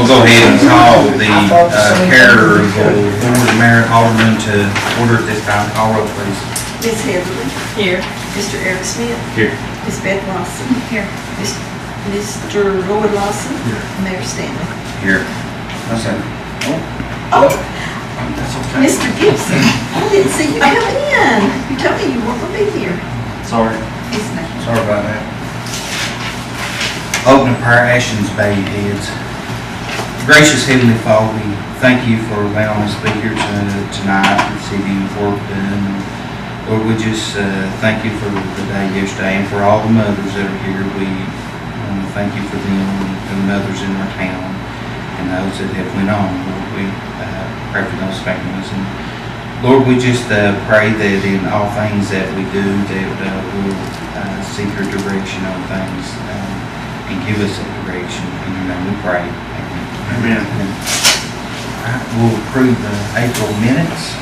We'll go ahead and call the Caryville Board of Mayor and Alderman to order at this time. Call roll, please. Ms. Heatherly. Here. Mr. Eric Smith. Here. Ms. Beth Lawson. Here. Mr. Lloyd Lawson. Here. Mayor Stanley. Here. Okay. Oh, That's okay. Mr. Gibson, I didn't see you coming in. You told me you weren't going to be here. Sorry. Yes, ma'am. Sorry about that. Opening prayer, actions, bow your heads. Gracious Heavenly Father, we thank you for allowing us to be here tonight, receiving work done. Lord, we just thank you for the day yesterday and for all the mothers that are here. We thank you for them and the mothers in our town and those that have went on. Lord, we pray for those families. And Lord, we just pray that in all things that we do, that we'll seek your direction on things and give us that direction. In your name we pray. Amen. Amen. All right, we'll approve the April minutes.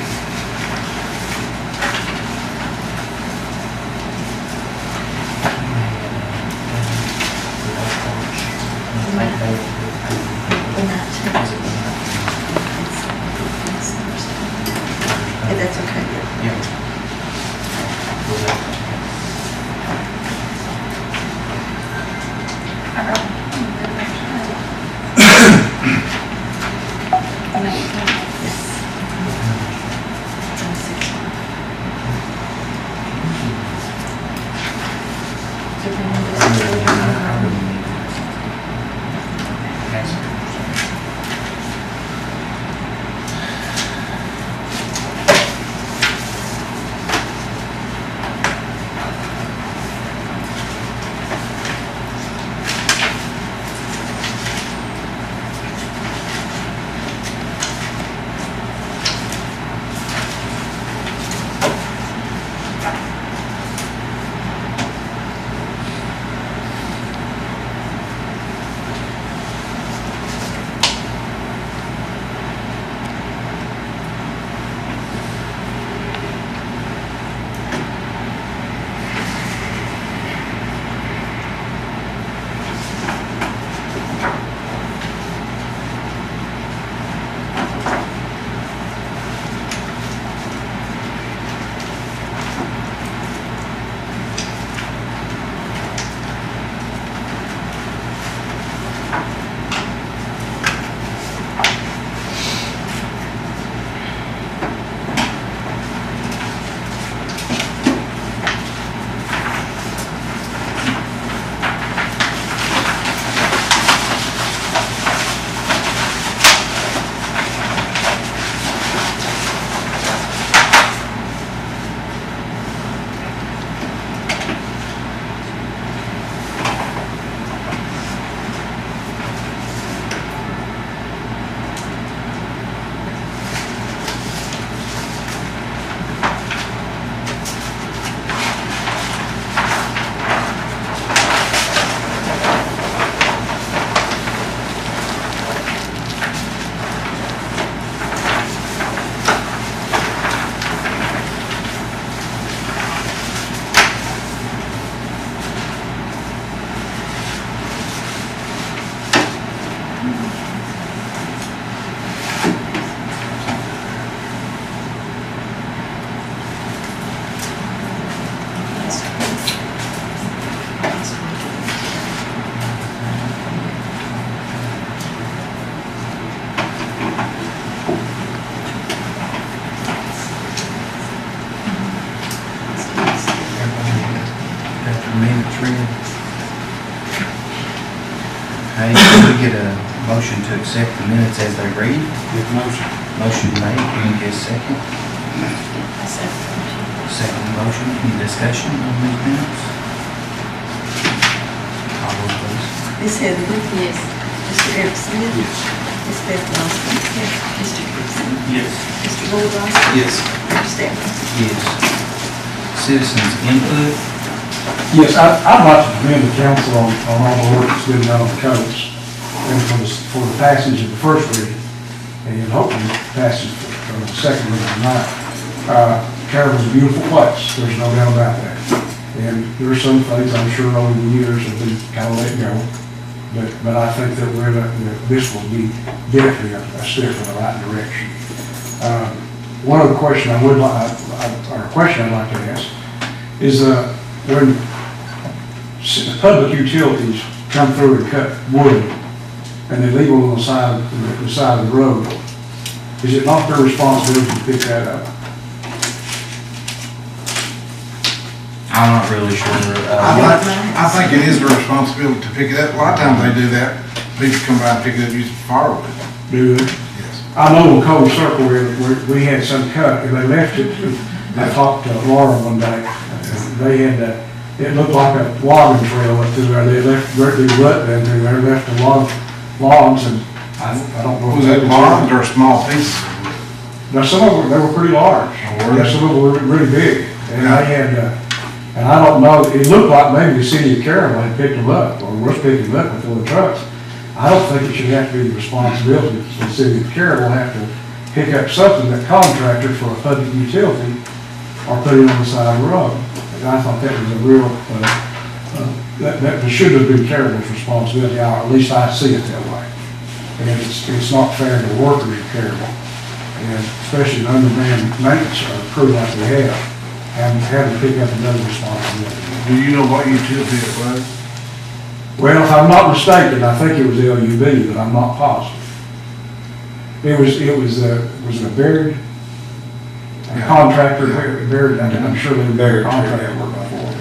Yeah, that's okay. Yeah. Okay, can we get a motion to accept the minutes as they read? Make a motion. Motion made, can we get a second? Second motion, any discussion on these minutes? Call roll, please. Ms. Heatherly. Yes. Mr. Eric Smith. Yes. Ms. Beth Lawson. Here. Mr. Gibson. Yes. Mr. Lloyd Lawson. Yes. Mayor Stanley. Yes. Citizens input. Yes, I'd like to commend the council on all the work that's been done on the codes and for the passage of the first reading and hopefully passage for the second reading tonight. Caryville's a beautiful place, there's no doubt about that. And there are some things I'm sure over the years have been kind of let go. but I think that this will be definitely a step in the right direction. One other question I would like, or a question I'd like to ask is, when public utilities come through and cut wood and they leave it on the side of the road, is it not their responsibility to pick that up? I'm not really sure. I think it is their responsibility to pick it up. A lot of times they do that. People come by and pick it up, use firewood. Do they? Yes. I know in Cold Circle where we had some cut and they left it. I talked to Laura one day. They had, it looked like a logging trail up through there. They left dirty rut down through there, left a lot of logs, and I don't know. Was that large or small pieces? Now, some of them, they were pretty large. Oh, were they? Yeah, some of them were really big. And they had, and I don't know, it looked like maybe the city of Caryville had picked them up, or was picking them up before the trucks. I don't think it should have to be the responsibility of the city of Caryville have to pick up something that contracted for a public utility or put it on the side of the road. And I thought that was a real, that should have been Caryville's responsibility, or at least I see it that way. And it's not fair to the workers of Caryville, and especially the undermanned maintenance crew like we have, having to pick up another responsibility. Do you know what utility it was? Well, if I'm not mistaken, I think it was LUB, but I'm not positive. It was a buried contractor, buried, I'm sure they were buried contractor work before.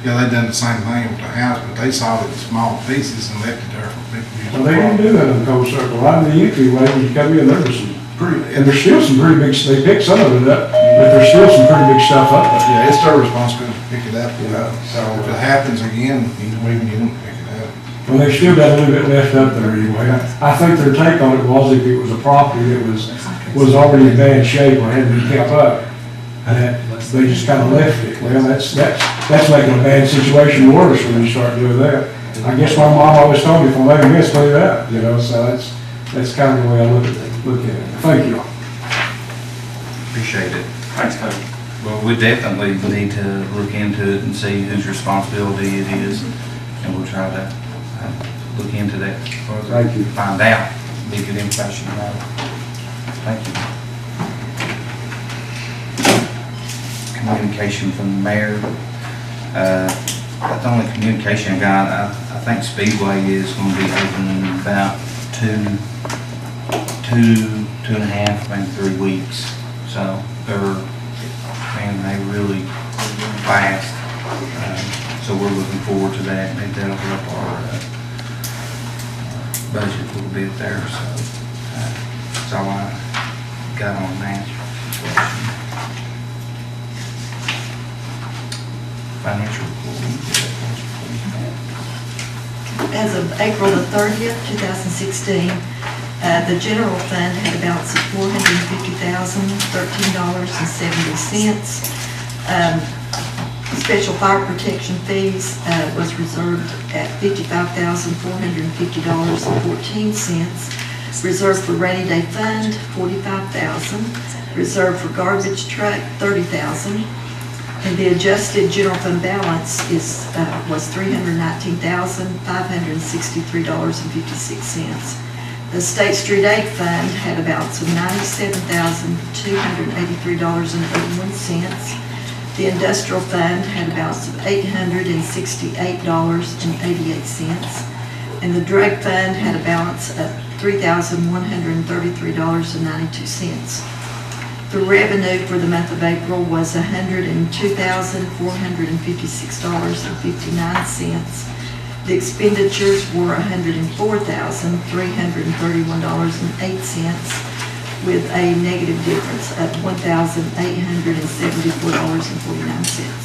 Yeah, they done the same thing with the house, but they sawed it in small pieces and left it there for people to use. Well, they didn't do that in Cold Circle. Right in the entryway, when you come in, there was some pretty, and there's still some pretty big, they picked some of it up, but there's still some pretty big stuff up there. Yeah, it's their responsibility to pick it up. You know, So if it happens again, we can get them to pick it up. well, they've still got a little bit left up there anyway. I think their take on it was if it was a property that was already in bad shape or hadn't been kept up, that they just kind of left it. Well, that's making a bad situation worse when you start doing that. I guess my mom always told me, if I'm making this, clean it up, you know, so that's kind of the way I look at it. Thank you. Appreciate it. Thanks, Coach. Well, we definitely need to look into it and see whose responsibility it is, and we'll try to look into that further. Thank you. Find out, be good information about it. Thank you. Communication from the mayor. That's the only communication I got. I think Speedway is going to be open in about two and a half, maybe 3 weeks. So they're really fast. So we're looking forward to that. Maybe that'll help our budget a little bit there. So that's all I got on that question. Financial report. As of April the 30th, 2016, the general fund had a balance of $450,013.70. Special fire protection fees was reserved at $55,450.14. Reserved for rainy day fund, $45,000. Reserved for garbage truck, $30,000. And the adjusted general fund balance was $319,563.56. The State Street Aid Fund had a balance of $97,283.81. The Industrial Fund had a balance of $868.88. And the Drug Fund had a balance of $3,133.92. The revenue for the month of April was $102,456.59. The expenditures were $104,331.08, with a negative difference of $1,874.49.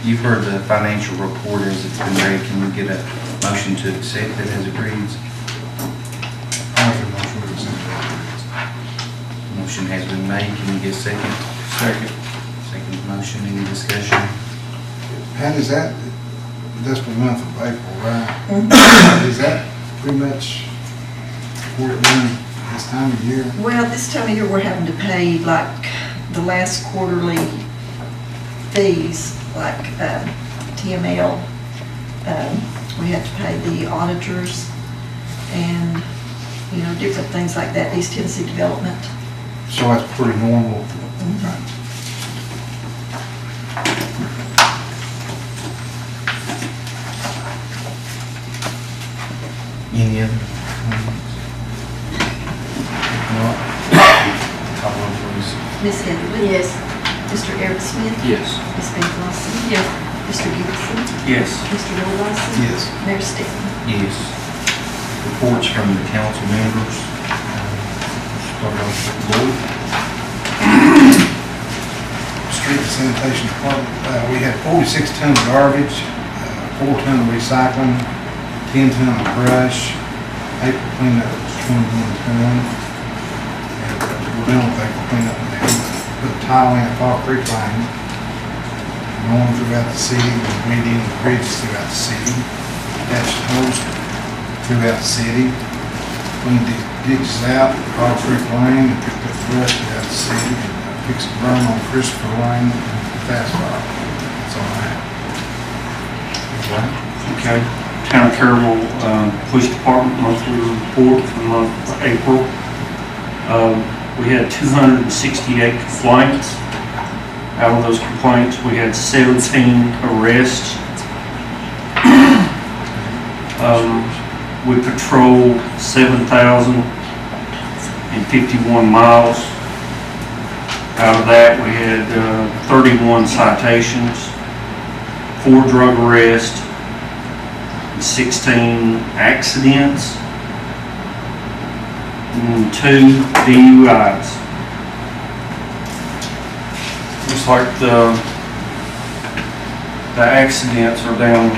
You've heard the financial report as it's been read. Can we get a motion to accept it as it reads? I'll make a motion to accept that. Motion has been made. Can we get a second? Second. Second motion. Any discussion? Pat, is that, that's for the month of April, right? Is that pretty much where it went? this time of year? Well, this time of year, we're having to pay like the last quarterly fees, like TML. We have to pay the auditors and, you know, different things like that, East Tennessee Development. So that's pretty normal. Any other comments? No. Call roll, please. Ms. Heatherly? Yes. Mr. Eric Smith? Yes. Ms. Van Glossen? Yes. Mr. Gibson? Yes. Mr. Willwasser? Yes. Mayor Stanton? Yes. Reports from the council members. Start off with the board. Street and sanitation department, we had 46 tons of garbage, 4 tons of recycling, 10 tons of brush. April cleanup was 21 tons. And we're doing things for cleanup now. Put a tile in at Fall Creek Line, mowing throughout the city, and weeding the bridges throughout the city. That's hosed throughout the city. Cleaned the ditches out, Fall Creek Lane, and picked up brush throughout the city. Fixed a burn on Christopher Lane and Fast Fire. That's all I have. Okay, Town of Caryville Police Department monthly report for the month of April. We had 268 complaints. Out of those complaints, we had 17 arrests. We patrolled 7,051 miles. Out of that, we had 31 citations, 4 drug arrests, 16 accidents, and 2 DUIs. Looks like the accidents are down,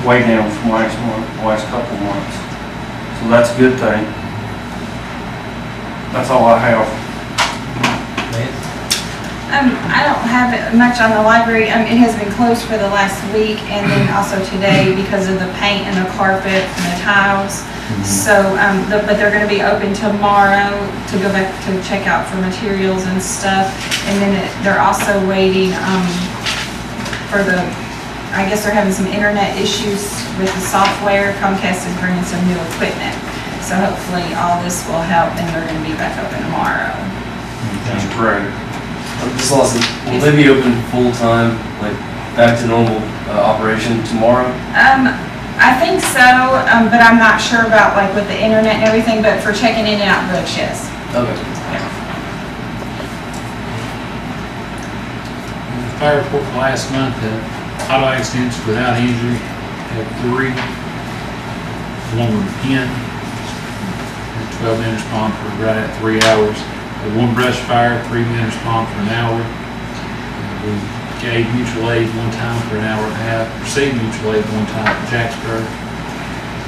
way down from last month, the last couple of months. So that's a good thing. That's all I have. I don't have much on the library. It has been closed for the last week and then also today because of the paint and the carpet and the tiles. So, but they're going to be open tomorrow to go back to check out for materials and stuff. And then they're also waiting for the, I guess they're having some internet issues with the software. Comcast is bringing some new equipment. So hopefully all this will help and they're going to be back open tomorrow. That's great. Just lost it. Will they be open full-time, like back to normal operation tomorrow? I think so, but I'm not sure about like with the internet and everything, but for checking in and out books, yes. Okay. The fire report for last month, auto accidents without injury, had 3. One with a pin, had 12-minute response for right at 3 hours. Had 1 brush fire, 3-minute response for an hour. We gave mutual aid one time for an hour and a half, received mutual aid one time for Jacksburg.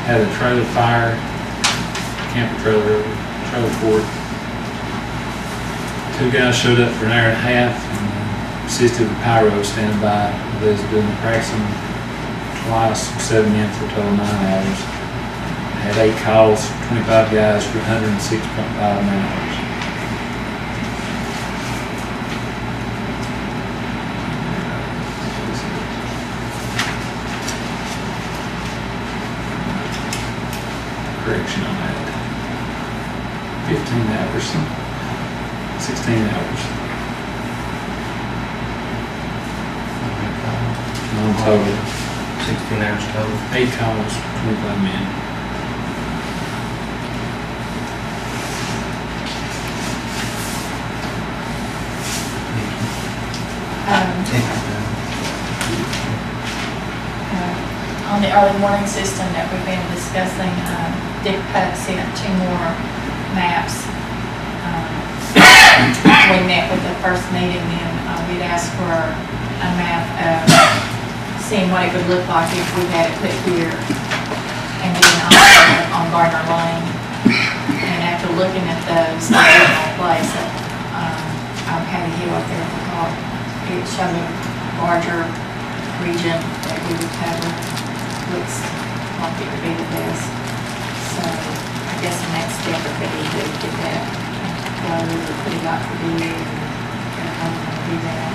Had a trailer fire, camper trailer court. 2 guys showed up for an hour and a half and assisted with pyro standby. They was doing the practicing twice, 7 men for a total of 9 hours. Had 8 calls, 25 guys for 106.5 man-hours. Correction on that. 15 hours, 16 hours. Non total. 16 hours total. 8 calls, 25 men. On the early warning system that we've been discussing, Dick Putt sent 2 more maps. We met with the first meeting and we'd asked for a map of seeing what it would look like if we had it put here and then also on Gardner Lane. And after looking at those, the original place that Patty Hill up there at the top, it showed a larger region that we would cover. Looks like it would be the best. So I guess the next step would be to get that closed or put it out for bid, and how we're gonna do that.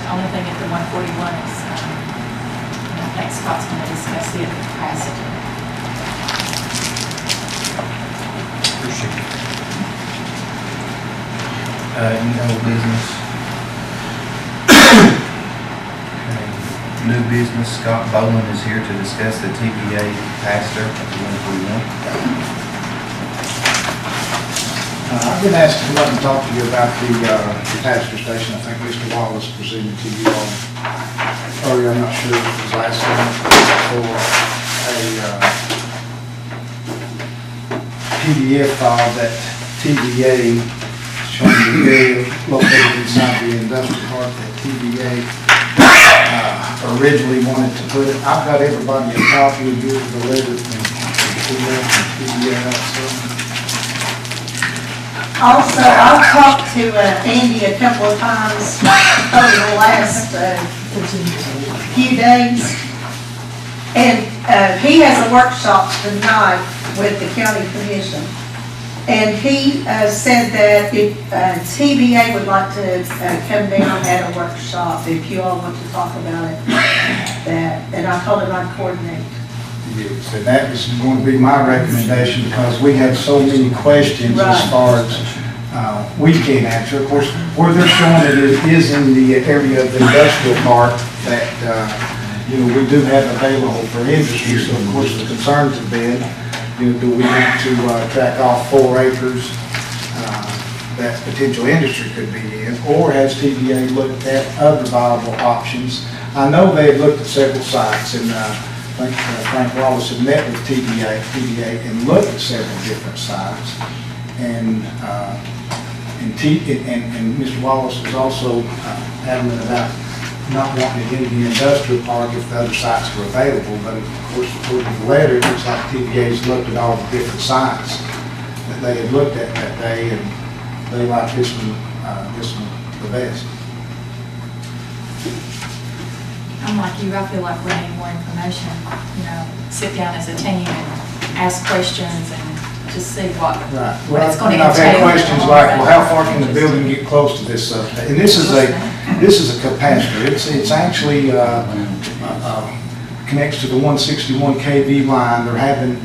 The only thing at the 141 is, I think Scott's gonna discuss the capacity. Appreciate it. Any old business? Okay. New business, Scott Boland is here to discuss the TBA pastor at the 141. I've been asked to come up and talk to you about the pastor station. I think Mr. Wallace presented to you all earlier, I'm not sure if it was last time, for a PDF file that TBA, showing the area located inside the industrial park that TBA originally wanted to put it. I've got everybody a copy of yours, the letter from TBA also. Also, I've talked to Andy a couple of times over the last few days. And he has a workshop tonight with the county commission. And he said that if TBA would like to come down at a workshop, if you all want to talk about it, and I told him I'd coordinate. Yes, and that was going to be my recommendation because we had so many questions as far as we can't answer. Of course, where they're showing it is in the area of the industrial park that, we do have available for industry. So of course the concerns have been, do we need to track off 4 acres that potential industry could be in, or has TBA looked at other viable options? I know they've looked at several sites, and I think Frank Wallace had met with TBA and looked at several different sites, and Mr. Wallace was also adamant about not wanting it in the industrial park if the other sites were available. But of course, according to the letter, it looks like TBA's looked at all the different sites that they had looked at that day, and they like this one the best. I'm like you, I feel like we need more information, sit down as a team and ask questions and just see what it's going to entail. I've had questions like, well, how far can the building get close to this substation? And this is a capacitor. It's actually connects to the 161 kV line. They're having,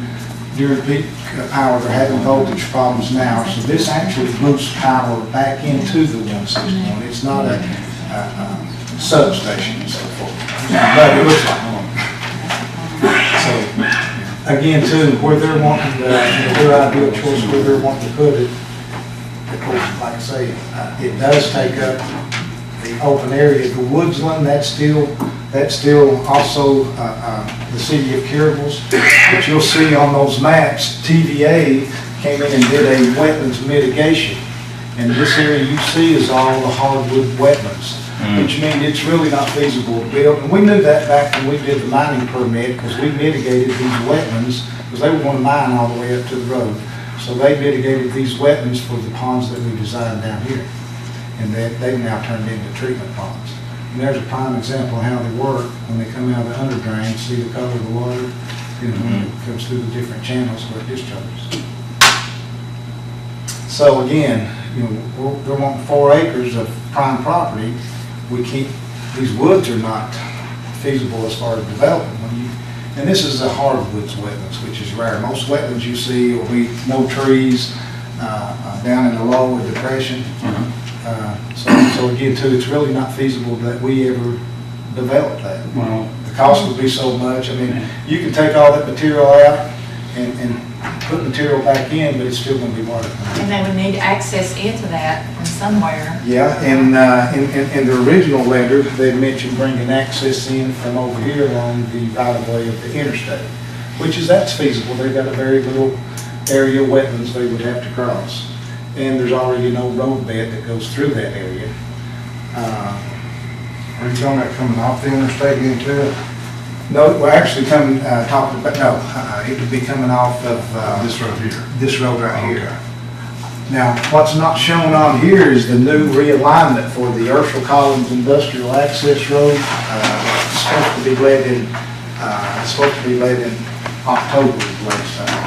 during peak hour, they're having voltage problems now. So this actually boosts power back into the 161. It's not a substation and so forth. But it looks like one. So, again, too, where they're wanting, their ideal choice, where they're wanting to put it, of course, like I say, it does take up the open area. The Woodsland, that's still also the city of Caryville's. But you'll see on those maps, TVA came in and did a wetlands mitigation. And this area you see is all the hardwood wetlands, which means it's really not feasible to build. And we knew that back when we did the mining permit, because we mitigated these wetlands, because they were going to mine all the way up to the road. So they mitigated these wetlands for the ponds that we designed down here. And they've now turned into treatment ponds. And there's a prime example of how they work when they come out of the under drain, see the color of the water, when it comes through the different channels where it discharges. So again, they're wanting 4 acres of prime property. These woods are not feasible as far as development. And this is a hardwoods wetlands, which is rare. Most wetlands you see will be no trees, down in the lower depression. So again, too, it's really not feasible that we ever develop that. Well, the cost would be so much. I mean, you can take all that material out and put material back in, but it's still going to be water. And they would need access into that from somewhere. Yeah, and in the original letter, they mentioned bringing access in from over here along the right-of-way of the interstate, that's feasible. They've got a very little area of wetlands they would have to cross. And there's already no road bed that goes through that area. Are you talking about coming off the interstate into it? No, we're actually coming, talking about, no, it would be coming off of This road here? This road right here. Now, what's not shown on here is the new realignment for the Urshel Collins Industrial Access Road. It's supposed to be laid in October, late summer.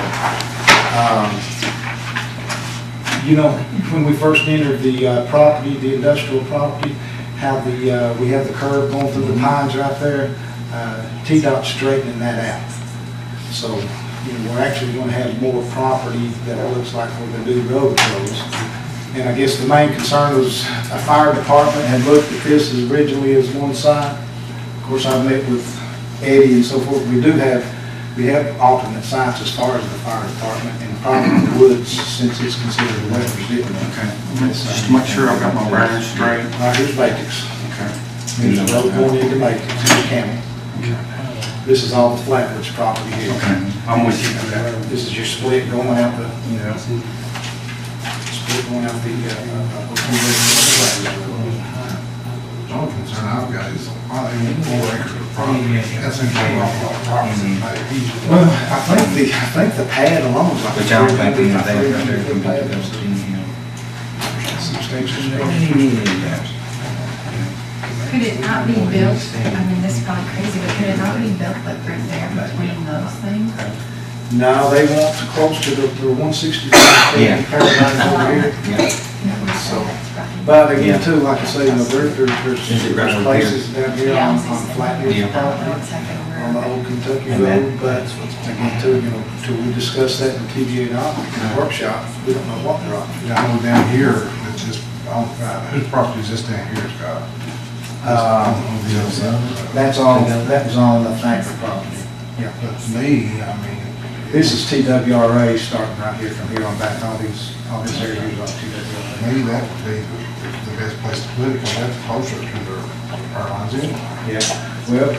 You know, when we first entered the property, the industrial property, how we have the curve going through the pines right there, T-Dot's straightening that out. So, you know, we're actually going to have more property that it looks like where the new road goes. And I guess the main concern was a fire department had looked at this as originally as one site. Of course, I met with Eddie and so forth. We have alternate sites as far as the fire department, and probably the woods, since it's considered a wet pursuit. Okay. Just to make sure I've got my bearings straight. All right, here's Matrix. Okay. Here's the road going into Matrix, in the county. Okay. This is all the Flatwoods property here. Okay. I'm with you. This is your split going out the, split going out the, The only concern I've got is why they want 4 acres of property. That seems like a lot of property. well, I think the pad alone is like. Which I don't think we have that right there. Could it not be built, I mean, this is probably crazy, but could it not be built like right there between those things? No, they want close to the 165 Yeah. paradigm over here. So, but again, too, like I say, you know, there's Is it right over places down here Yeah. on Flat Hills Yeah. property, on the old Kentucky Road, but again, too, you know, till we discuss that in the TVA workshop, we don't know what they're on. Yeah, I know down here, it's just, whose property is this down here, Scott? On the other side. That was on the Thacker property. Yeah. But to me, I mean, This is TWRA starting right here from here on back, all this area is on TWRA. maybe that would be the best place to put it, because that's closer to their power lines in. Yeah, well,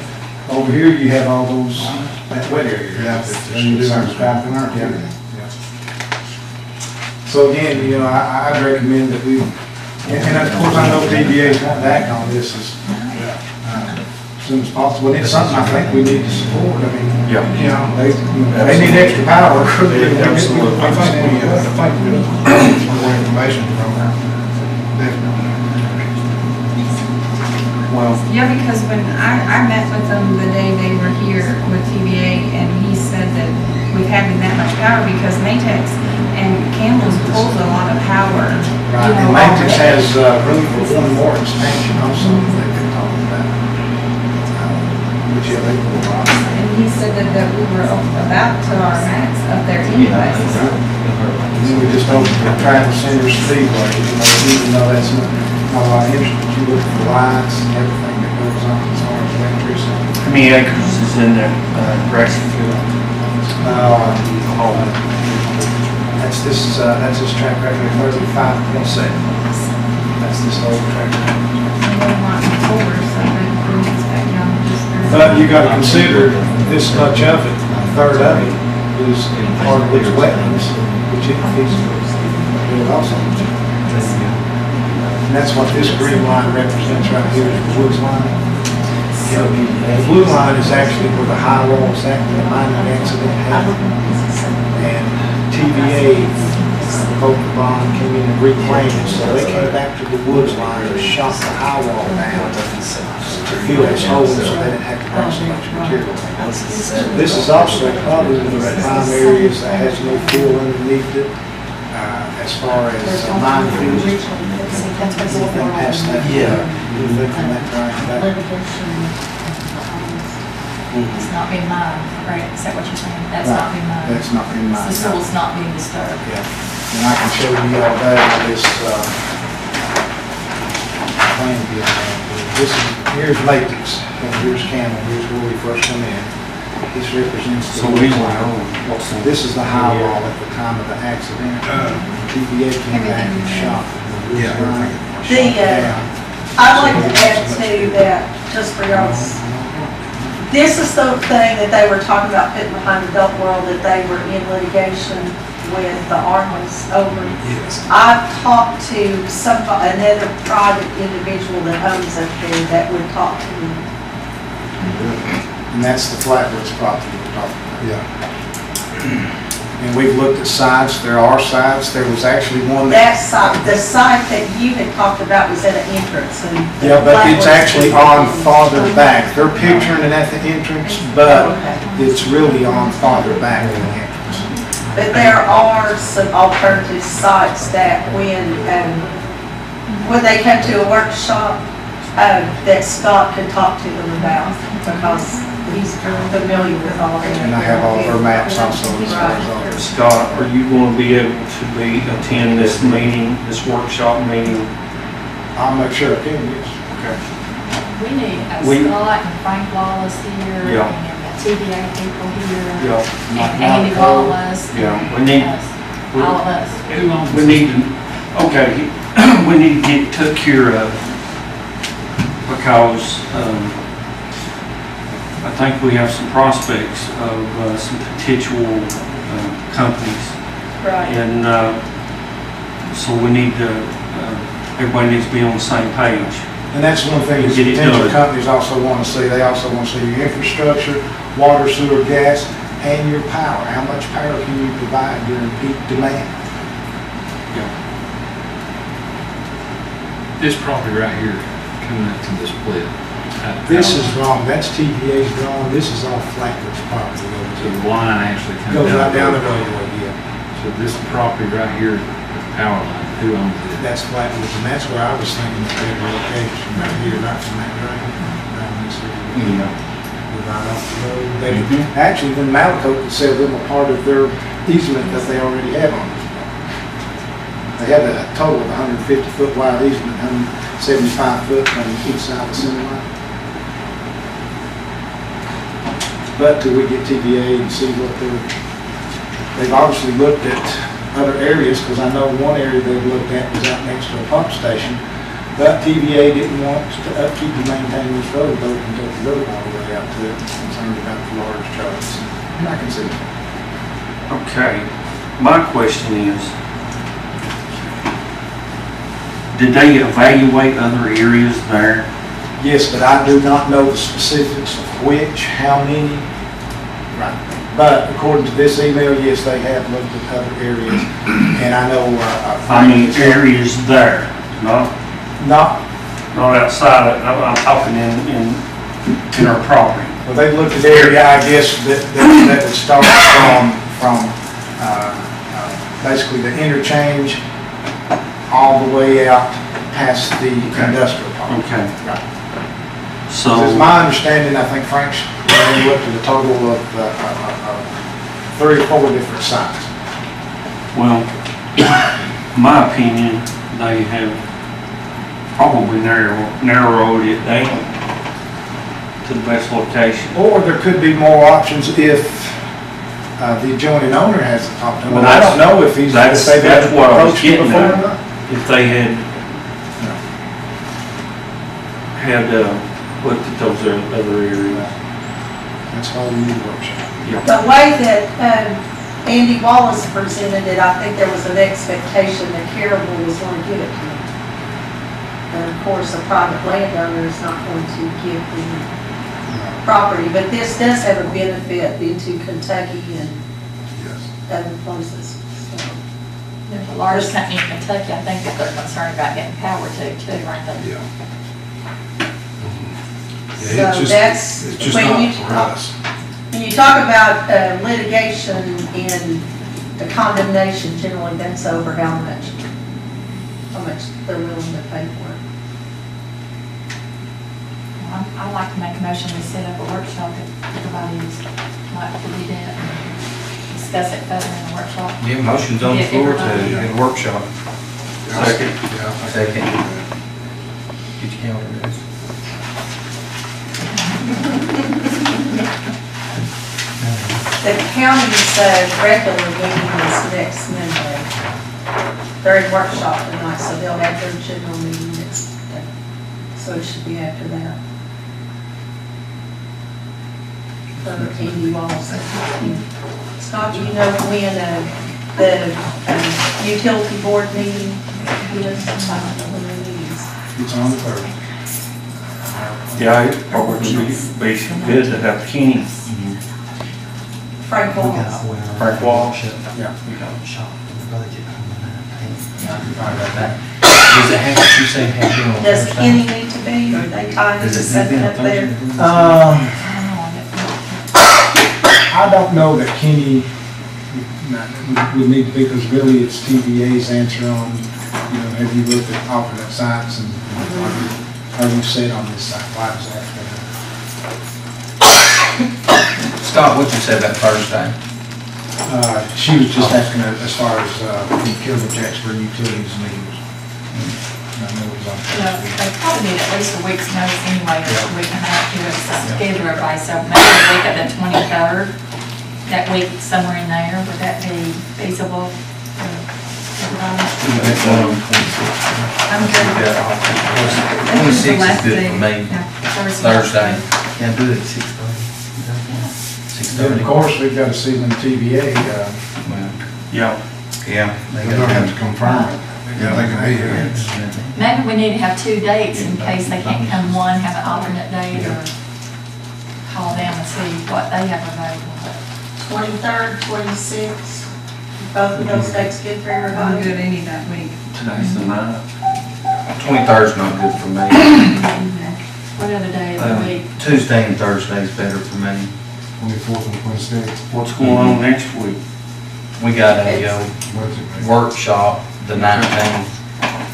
over here you have all those, that wet area. Yeah, and you do have to back in there, Yeah. too. So again, you know, I'd recommend that we, and of course, I know DBA's want to act on this as soon as possible. And it's something I think we need to support. I mean, Yeah. you know, they need extra power. Absolutely. I think we need more information from her, definitely. Well, Yeah, because when I met with them the day they were here with TVA, and he said that with having that much power, because Matex and Campbell's pulls a lot of power. Right, and Matrix has room for one more expansion also that they've been talking about. Which, yeah, they pull a lot. And he said that we were about to our max up there anyways. And then we just opened the Travel Center Speedway, even though that's not a lot of interest, but you look at the lights and everything that goes on as far as electricity. how many acres is in there, grassy field? That's this track right here, 35.7. That's this whole track. And they want four, so that brings back down to just their. But you gotta consider this much of it, a third of it is part of its wetlands, which it feeds also. And that's what this green line represents right here, is the woods line. The blue line is actually where the high wall is at, where the mining accident happened. And TVA, both the bond came in and reclaimed it, so they came back to the woods line and shot the high wall down to fill its holes so they didn't have to bring so much material. This is also probably one of the prime areas that has no fill underneath it, as far as mine fields. Anything past that, anything from that drive back. It's not being mined, right? Is that what you're saying? That's Right. not being mined? That's not being mined, The no. soil's not being disturbed? Yeah, and I can show you all that, this, plan view. Here's Matrix, and here's Campbell, here's where we first come in. This represents the. So we want to know what's in. This is the high wall at the time of the accident. TVA came back and shot. Yeah, I'd like to add to that, just for y'all's, this is the thing that they were talking about putting behind the Adult World, that they were in litigation with the Arnold's over. Yes. I've talked to another private individual that owns up there that would talk to me. And that's the Flatwoods property we're talking about. Yeah. And we've looked at sites, there are sites, there was actually one That site, the site that you had talked about was at an entrance and. yeah, but it's actually on farther back. They're picturing it at the entrance, but it's really on farther back than the entrance. But there are some alternative sites that when they come to a workshop, that Scott could talk to them about, because he's familiar with all of it. And I have all of our maps also as far as all this. Scott, are you going to be able to attend this meeting, this workshop meeting? I'll make sure I can, yes. Okay. We need We- Scott and Frank Wallace here, Yeah. and the TVA people here, Yeah, and Andy Wallace. yeah, we need, us, all of us. Who owns we need to, okay, we need to get took care of, because, I think we have some prospects of, some potential, companies. Right. And, so we need to, everybody needs to be on the same page. And that's one thing that Get it potential done. companies also want to see. They also want to see your infrastructure, water, sewer, gas, and your power. How much power can you provide during peak demand? this property right here coming up to the split? This is wrong, that's TVA's drawing, this is all Flatbush property over So here. the line actually comes Goes down. right down the roadway, yeah. So this property right here, the power line, who owns it? That's Flatbush, and that's where I was thinking of that location, right here, right from that drain, down this area. Right off the road. They, actually, when Malaco could sell them a part of their easement that they already have on this property. They have a total of 150-foot wide easement, 175 foot on each side of the center line. But till we get TVA and see what they've obviously looked at other areas, because I know one area they've looked at was out next to a pump station. But TVA didn't want to upkeep and maintain this road, though, and take the road all the way out to it, concerned about the large trucks. And I can see that. Okay, my question is, did they evaluate other areas there? Yes, but I do not know the specifics of which, how many. Right. But according to this email, yes, they have looked at other areas, and I know. I mean, areas there, not Not, outside of, I'm talking in our property. well, they looked at the area, I guess, that would start from basically the interchange all the way out past the industrial park. Okay. Right. So, It's my understanding, I think Frank's looked at a total of 3 or 4 different sites. well, my opinion, they have probably narrowed it down to the best location. Or there could be more options if the adjoining owner hasn't talked to him. Well, And I don't know if he's, if they've that's been what I was approached him getting before or at. not. If they had looked at those other areas. That's why we need a workshop. The way that Andy Wallace presented it, I think there was an expectation that caryville was going to give it to him. And of course, a private landowner is not going to give the property, but this does have a benefit into Kentucky and other places. So, There's a large company in Kentucky, I think that they're concerned about getting power too, aren't they? So that's, It's just when not you for talk, us. when you talk about litigation and the condemnation, generally that's over how much they're willing to pay for it. I'd like to make a motion to set up a workshop if everybody is like to do that. Discuss it further in the workshop. Yeah, motion's on the Yeah, floor to everybody. have a workshop. Second. Second. Get your calendar, guys. The county's regular meeting is next Monday. They're in workshop tonight, so they'll have their general meeting next Monday. So it should be after that. For Andy Wallace. Scott, do you know when the utility board meeting is? I don't know when the meeting is. It's on the 3rd. Yeah, it probably would be good to have Kenny Frank Walls. Frank Walsh. Yeah. We got a shop for the budget on the 19th. Sorry about that. Does it have, you say it has to be on Does Thursday? Kenny need to be, or they tied to Does it set need to it be up on there? Thursday? I don't know that Kenny would need to be, because really it's TBA's answer on, have you looked at alternate sites and are you set on this site? Why is that? Scott, what'd you say about Thursday? She was just asking as far as Kilmer checks for utilities and meters. I know it was on Well, Thursday. they probably need at least a week's notice anyway, or a week and a half to schedule everybody, so maybe the week of the 23rd, that week somewhere in there, would that be feasible for everybody? I'm good. Twenty-six is good for me. Thursday. Can't do it at 6:30. Then, of course, we've got to see when TBA, Yeah. Yeah. They're gonna have to confirm it. Yeah, they can be here. Maybe we need to have 2 dates in case they can't come one, have an alternate date, or call them and see what they have available. 23rd, 26th, both of those dates good for I'm everybody? good any that week. Today's the 9th. 23rd's not good for me. What other day of the week? Tuesday and Thursday's better for me. 24th and 26th. What's going on next week? We got a Budget. workshop the 19th.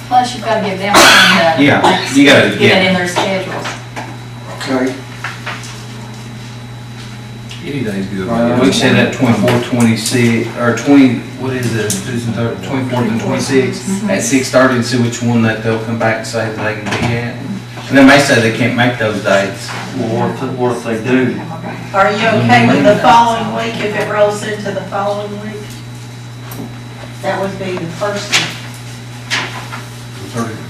Plus, you've got to give them time to. Yeah, you gotta- Get it yeah. in their schedules. Okay. Any day's good. We set up 24, 26, or 20, what is it, 24th and 26th at 6:30 and see which one that they'll come back and say that they can be at. And they may say they can't make those dates. Well, what if they do? Are you okay with the following week if it rolls into the following week? That would be the first one.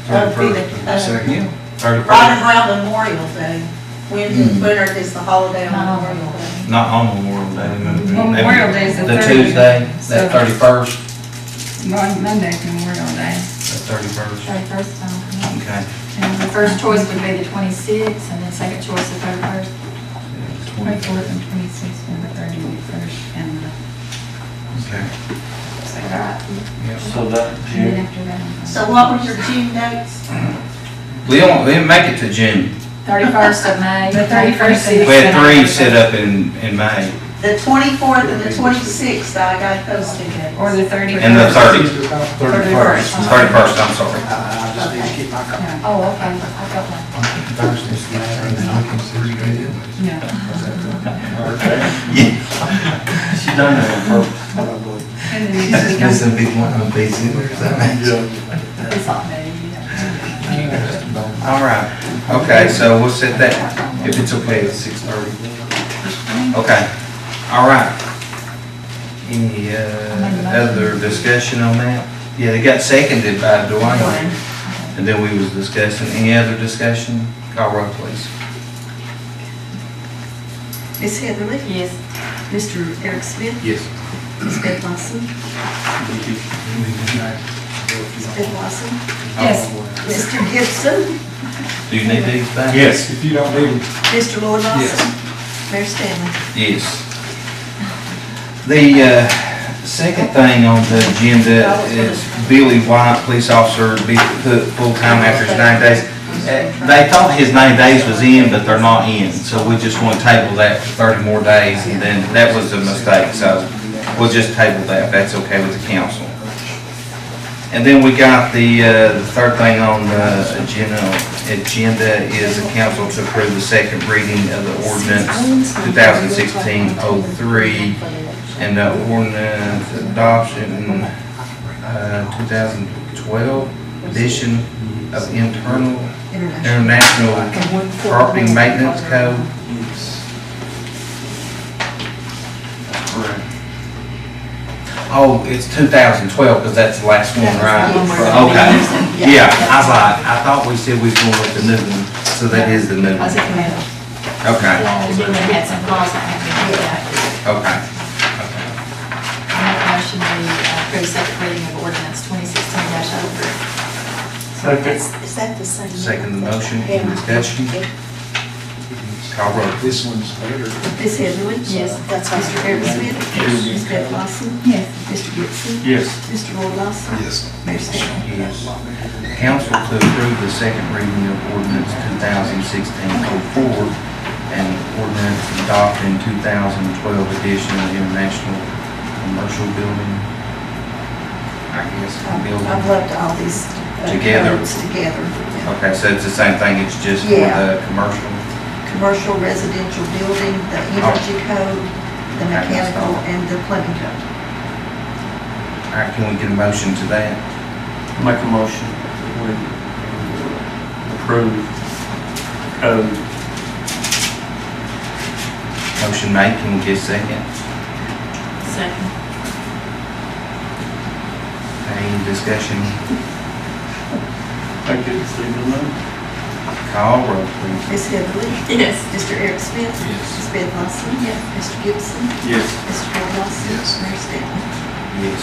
31st and the second. Yeah. Right 31st, around Memorial Day. When is the holiday on Memorial Day? not on Memorial Day. Memorial Day's the The 30th. Tuesday, So- that 31st, Monday's Memorial Day. that 31st. 31st, Okay. and the first choice would be the 26th, and then second choice the 31st. 24th and 26th and the 31st and the Okay. second. So that, And then June, after that. So what were your June dates? We didn't make it to June. 31st of May. The 31st and We had 3 set up in May, The 24th and the 26th, I got those two dates. Or the 31st. and the 30th, 31st. 31st, I'm sorry. I just need to keep my copy. Oh, okay, I got one. Thursday's the matter, and then I can see you again. Yeah. she done that on purpose. And then next week, That's a big one, I'm busy, that makes. It's not me. All right, okay, so we'll set that, if it's okay, at 6:30. Okay, all right. Any other discussion on that? Yeah, they got seconded by Dwayne, and then we was discussing, any other discussion? Call roll, please. Ms. Heatherly? Yes. Mr. Eric Smith? Yes. Ms. Beth Lawson? Ms. Beth Lawson? Yes. Mr. Gibson? Do you need these back? Yes. If you don't need them, Mr. Lloyd Lawson? Mayor Stanley? Yes. The second thing on the agenda is Billy White, police officer, to be put full-time after his 9 days. They thought his 9 days was in, but they're not in, so we just want to table that for 30 more days, and then that was a mistake, so we'll just table that, if that's okay with the council. And then we got the third thing on the agenda is the council to approve the second reading of the ordinance 2016-03 and the ordinance adoption 2012 edition of International Property Maintenance Code. Correct. Oh, it's 2012, because that's the last one, right? Okay, yeah, I thought we said we was going with the new one, so that is the new one. Was it coming? Okay, And then we had some calls that had been made out. okay. I make a motion to approve second reading of ordinance 2016-03. Second. Is that the same? Second the motion, any discussion? Call roll. This one's better. Ms. Heatherly? Yes, that's right. Mr. Eric Smith? Yes. Ms. Beth Lawson? Yes. Mr. Gibson? Yes. Mr. Lloyd Lawson? Yes. Mayor Stanley? Yes. Council to approve the second reading of ordinance 2016-04 and ordinance adopting 2012 edition of the International Commercial Building, I guess, I've building. loved all these. Together? codes Together. Yeah. Okay, so it's the same thing, it's just for Yeah. the commercial? Commercial residential building, the energy code, the mechanical, and the plumbing code. All right, can we get a motion to that? Make a motion. We approve code. Motion made, can we get a second? Second. Any discussion? I could see the name. Call roll, please. Ms. Heatherly? Yes. Mr. Eric Smith? Yes. Ms. Beth Lawson? Yes. Mr. Gibson? Yes. Mr. Lloyd Lawson? Yes. Mayor Stanley? Yes.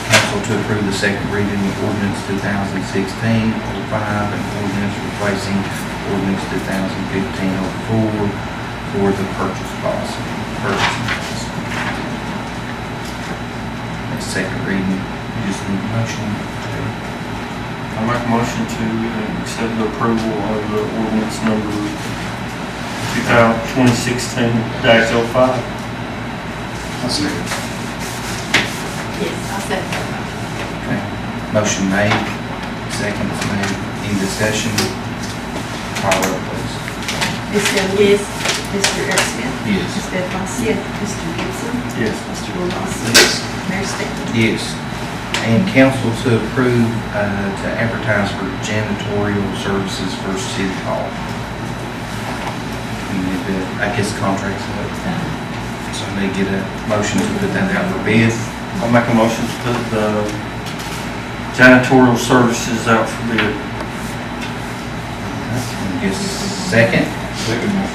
Council to approve the second reading of ordinance 2016-05 and ordinance replacing ordinance 2015-04 for the purchase policy. That's second reading. You just need a motion to, I make a motion to accept the approval of the ordinance number 2016-05. I'll second. Yes, I'll second that. okay. Motion made, second is made. Any discussion? Call roll, please. Ms. Heatherly? Yes. Mr. Eric Smith? Yes. Ms. Beth Lawson? Yes. Mr. Gibson? Yes. Mr. Lloyd Lawson? Yes. Mayor Stanley? Yes. And council to approve to advertise for janitorial services for City Hall. We need to, I guess, contracts up. So I need to get a motion to put that out for bid. I'll make a motion to put the janitorial services out for bid. Guess second.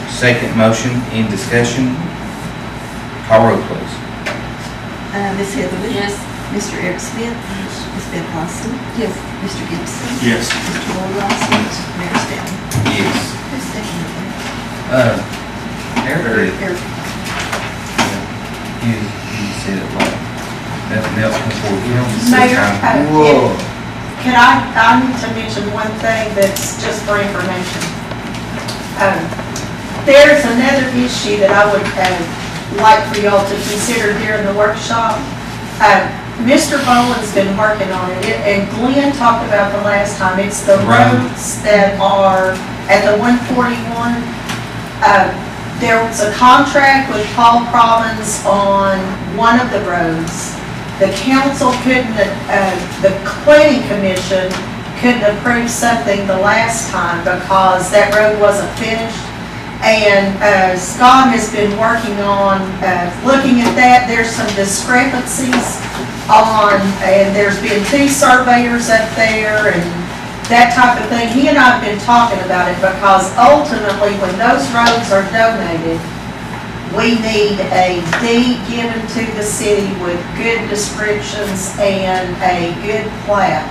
Second motion, in discussion. Call roll, please. Ms. Heatherly? Yes. Mr. Eric Smith? Yes. Ms. Beth Lawson? Yes. Mr. Gibson? Yes. Mr. Lloyd Lawson? Mayor Stanley? Yes. Who seconded that? Eric, Eric. you said it like, nothing else before council. Mayor, Whoa. Can I need to mention one thing that's just for information. There's another issue that I would like for y'all to consider during the workshop. Mr. Boland's been working on it, and Glenn talked about the last time, it's the roads that are at the 141. There was a contract with Paul Province on one of the roads. The council couldn't, the planning commission couldn't approve something the last time because that road wasn't finished. And Scott has been working on looking at that. There's some discrepancies on, and there's been 2 surveyors up there and that type of thing. He and I have been talking about it because ultimately when those roads are donated, we need a deed given to the city with good descriptions and a good plat.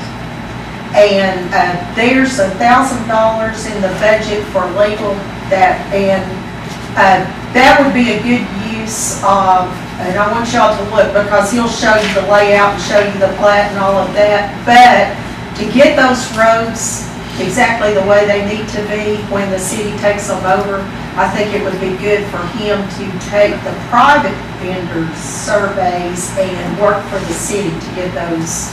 And there's $1,000 in the budget for legal that, and that would be a good use of, and I want y'all to look because he'll show you the layout and show you the plat and all of that. But to get those roads exactly the way they need to be when the city takes them over, I think it would be good for him to take the private vendors' surveys and work for the city to get those,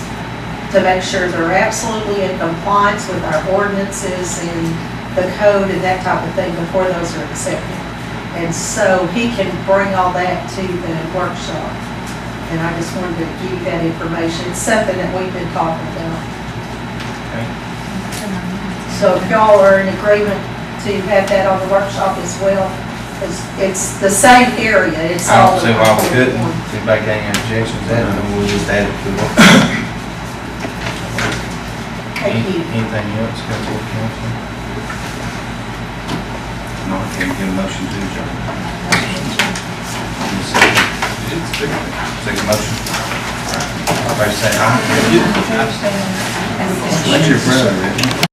to make sure they're absolutely in compliance with our ordinances and the code and that type of thing before those are accepted. And so he can bring all that to the workshop. And I just wanted to give you that information. It's something that we've been talking about. So if y'all are in agreement to have that on the workshop as well, it's the same area, it's I all. don't see why we couldn't. If anybody got any objections to that, then we'll just add it to the workshop. Thank you. Anything else, council? No, can we get a motion to adjourn? Second motion. Everybody say aye. That's your brother, isn't it?